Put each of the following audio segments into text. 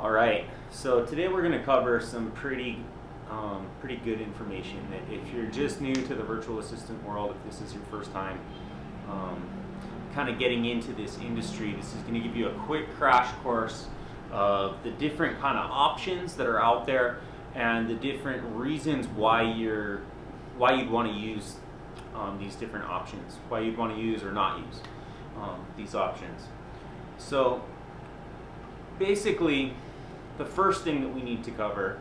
All right, so today we're going to cover some pretty good information that if you're just new to the virtual assistant world, if this is your first time kind of getting into this industry, this is going to give you a quick crash course of the different kind of options that are out there and the different reasons why you'd want to use these different options, why you'd want to use or not use these options. So basically, the first thing that we need to cover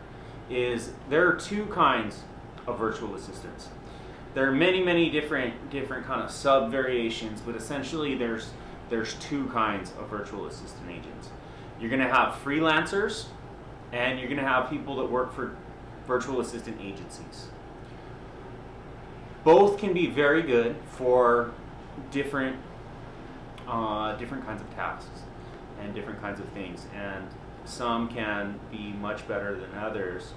is there are two kinds of virtual assistants. There are many different kind of sub variations, but essentially there's two kinds of virtual assistant agents. You're going to have freelancers, and you're going to have people that work for virtual assistant agencies. Both can be very good for different kinds of tasks and different kinds of things, and some can be much better than others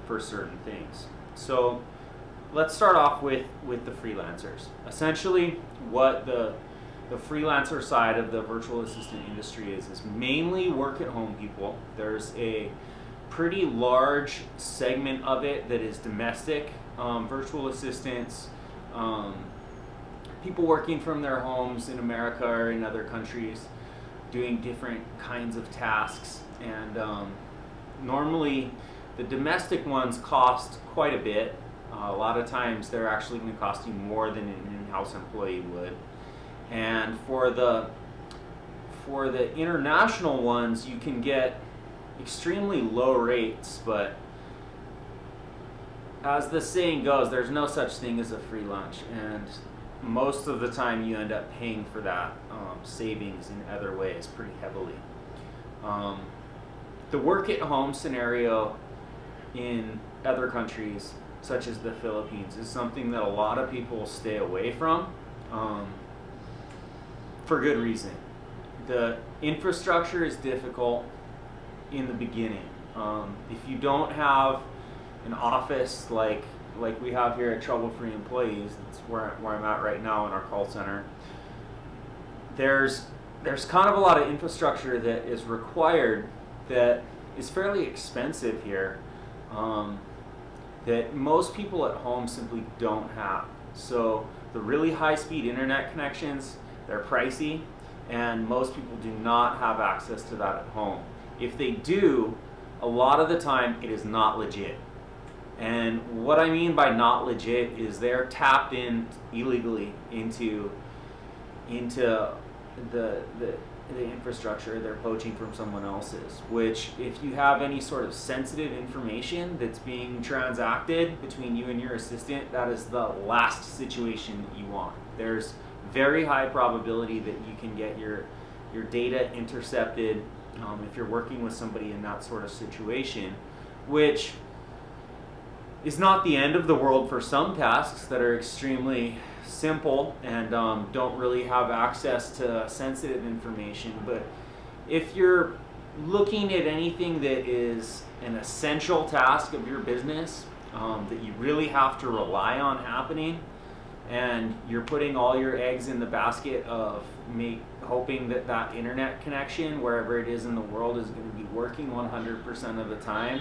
for certain things. So let's start off with the freelancers. Essentially, what the freelancer side of the virtual assistant industry is mainly work-at-home people. There's a pretty large segment of it that is domestic virtual assistants, people working from their homes in America or in other countries, doing different kinds of tasks. And normally the domestic ones cost quite a bit. A lot of times they're actually going to cost you more than an in-house employee would. And for the international ones, you can get extremely low rates, but as the saying goes, there's no such thing as a free lunch, and most of the time you end up paying for that savings in other ways pretty heavily. The work-at-home scenario in other countries, such as the Philippines, is something that a lot of people stay away from for good reason. The infrastructure is difficult in the beginning. If you don't have an office like we have here at Trouble-Free Employees, that's where I'm at right now in our call center, there's kind of a lot of infrastructure that is required that is fairly expensive here, that most people at home simply don't have. So the really high-speed internet connections, they're pricey, and most people do not have access to that at home. If they do, a lot of the time it is not legit. And what I mean by not legit is they're tapped in illegally into the infrastructure. They're poaching from someone else's, which if you have any sort of sensitive information that's being transacted between you and your assistant, that is the last situation that you want. There's very high probability that you can get your data intercepted if you're working with somebody in that sort of situation, which is not the end of the world for some tasks that are extremely simple and don't really have access to sensitive information. But if you're looking at anything that is an essential task of your business that you really have to rely on happening, and you're putting all your eggs in the basket of hoping that internet connection, wherever it is in the world, is going to be working 100% of the time,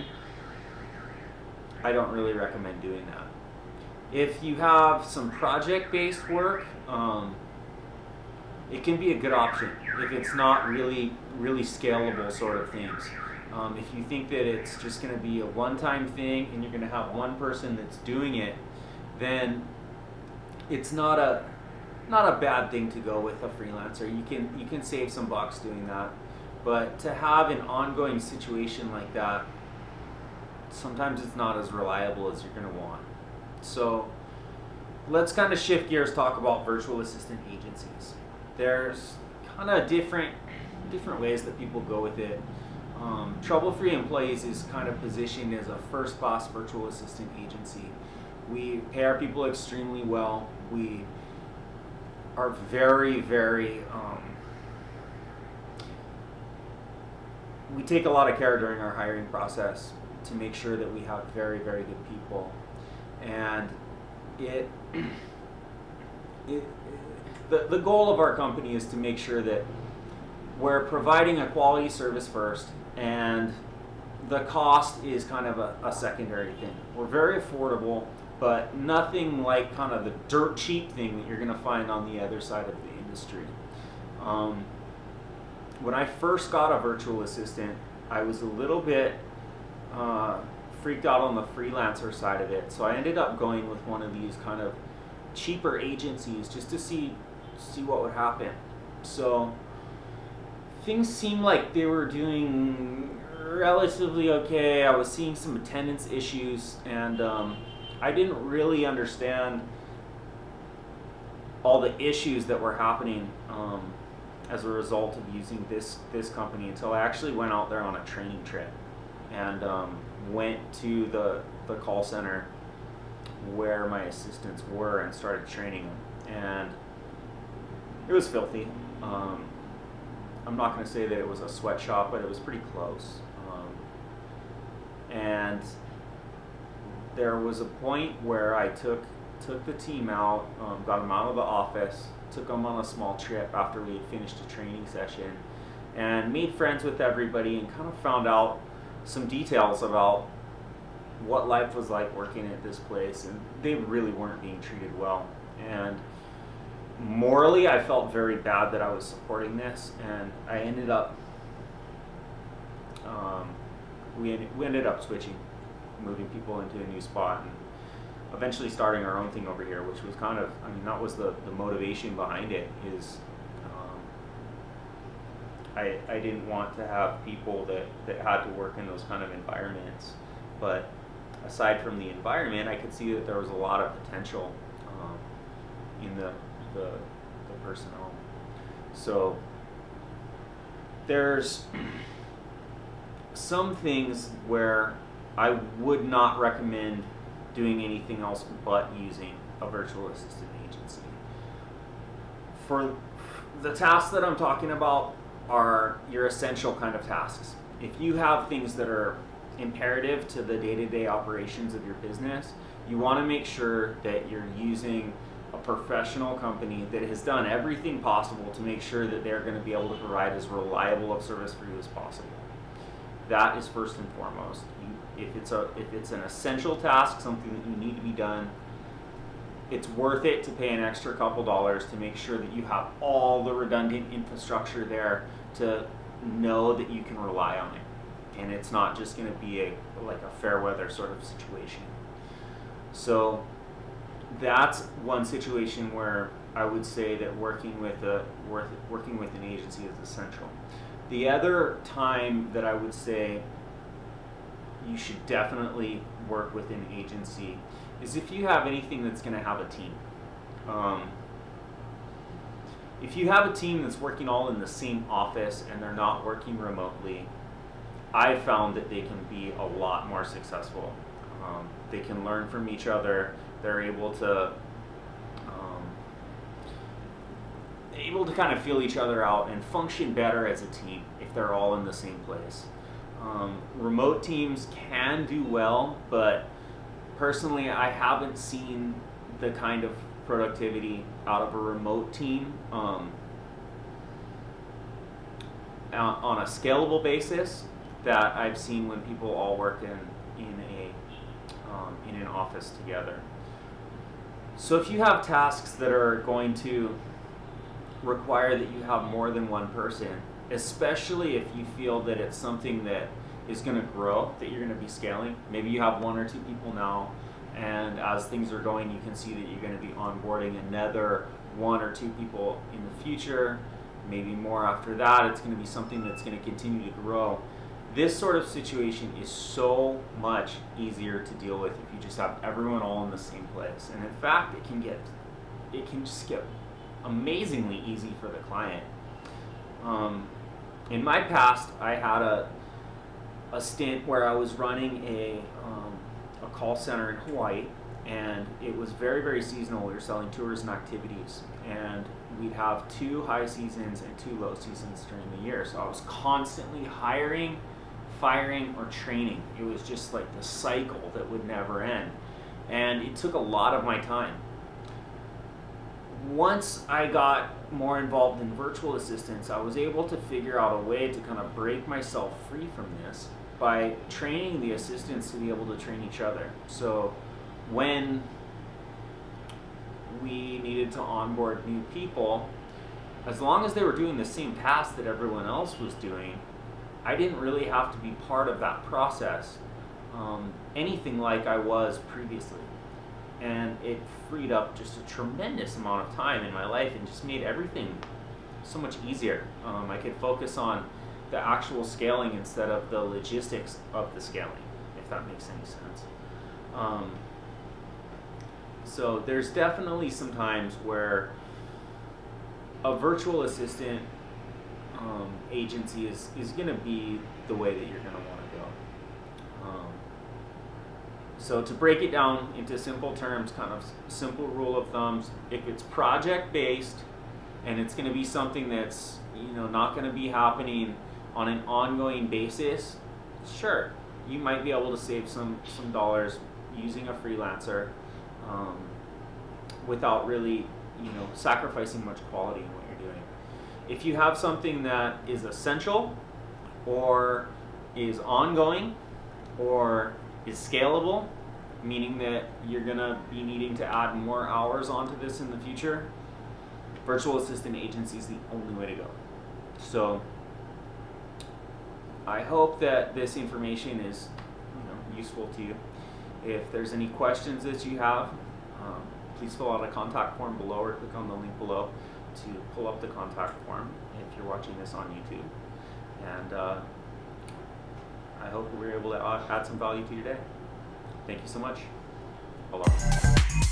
I don't really recommend doing that. If you have some project-based work, it can be a good option if it's not really scalable sort of things. If you think that it's just going to be a one-time thing and you're going to have one person that's doing it, then it's not a bad thing to go with a freelancer. You can save some bucks doing that, but to have an ongoing situation like that, sometimes it's not as reliable as you're going to want. So let's kind of shift gears, talk about virtual assistant agencies. There's kind of different ways that people go with it. Trouble-Free Employees is kind of positioned as a first-class virtual assistant agency. We pay our people extremely well. We are very we take a lot of care during our hiring process to make sure that we have very good people. And the goal of our company is to make sure that we're providing a quality service first, and the cost is kind of a secondary thing. We're very affordable, but nothing like kind of the dirt cheap thing that you're going to find on the other side of the industry. When I first got a virtual assistant, I was a little bit freaked out on the freelancer side of it, so I ended up going with one of these kind of cheaper agencies just to see what would happen. So things seemed like they were doing relatively okay. I was seeing some attendance issues, and I didn't really understand all the issues that were happening as a result of using this company until I actually went out there on a training trip and went to the call center where my assistants were and started training them. And it was filthy. I'm not going to say that it was a sweatshop, but it was pretty close. And there was a point where I took the team out, got them out of the office, took them on a small trip after we had finished a training session, and made friends with everybody and kind of found out some details about what life was like working at this place, and they really weren't being treated well. And morally, I felt very bad that I was supporting this, and I ended up we ended up switching, moving people into a new spot, and eventually starting our own thing over here, which was kind of, I mean, that was the motivation behind it, is I didn't want to have people that had to work in those kind of environments. But aside from the environment, I could see that there was a lot of potential in the personnel. So there's some things where I would not recommend doing anything else but using a virtual assistant agency. For the tasks that I'm talking about are your essential kind of tasks. If you have things that are imperative to the day-to-day operations of your business, you want to make sure that you're using a professional company that has done everything possible to make sure that they're going to be able to provide as reliable of service for you as possible. That is first and foremost. If it's an essential task, something that you need to be done, it's worth it to pay an extra couple dollars to make sure that you have all the redundant infrastructure there to know that you can rely on it. And it's not just going to be like a fair weather sort of situation. So that's one situation where I would say that working with an agency is essential. The other time that I would say you should definitely work with an agency is if you have anything that's going to have a team. If you have a team that's working all in the same office and they're not working remotely, I've found that they can be a lot more successful. They can learn from each other. They're able to kind of feel each other out and function better as a team if they're all in the same place. Remote teams can do well, but personally, I haven't seen the kind of productivity out of a remote team on a scalable basis that I've seen when people all work in an office together. So if you have tasks that are going to require that you have more than one person, especially if you feel that it's something that is going to grow, that you're going to be scaling. Maybe you have one or two people now, and as things are going, you can see that you're going to be onboarding another one or two people in the future, maybe more after that. It's going to be something that's going to continue to grow. This sort of situation is so much easier to deal with if you just have everyone all in the same place. And in fact, it can just get amazingly easy for the client. In my past, I had a stint where I was running a call center in Hawaii, and it was very, very seasonal. We were selling tours and activities, and we'd have 2 high seasons and 2 low seasons during the year. So I was constantly hiring, firing, or training. It was just like the cycle that would never end, and it took a lot of my time. once I got more involved in virtual assistants, I was able to figure out a way to kind of break myself free from this by training the assistants to be able to train each other. So when we needed to onboard new people, as long as they were doing the same task that everyone else was doing, I didn't really have to be part of that process, anything like I was previously. And it freed up just a tremendous amount of time in my life and just made everything so much easier. I could focus on the actual scaling instead of the logistics of the scaling, if that makes any sense. So there's definitely some times where a virtual assistant agency is going to be the way that you're going to want to go. So to break it down into simple terms, kind of simple rule of thumbs, if it's project based and it's going to be something that's not going to be happening on an ongoing basis, sure, you might be able to save some dollars using a freelancer without really sacrificing much quality in what you're doing. If you have something that is essential or is ongoing or is scalable, meaning that you're going to be needing to add more hours onto this in the future, virtual assistant agency is the only way to go. So I hope that this information is useful to you. If there's any questions that you have, please fill out a contact form below or click on the link below to pull up the contact form if you're watching this on YouTube. And I hope we were able to add some value to your day. Thank you so much. Aloha.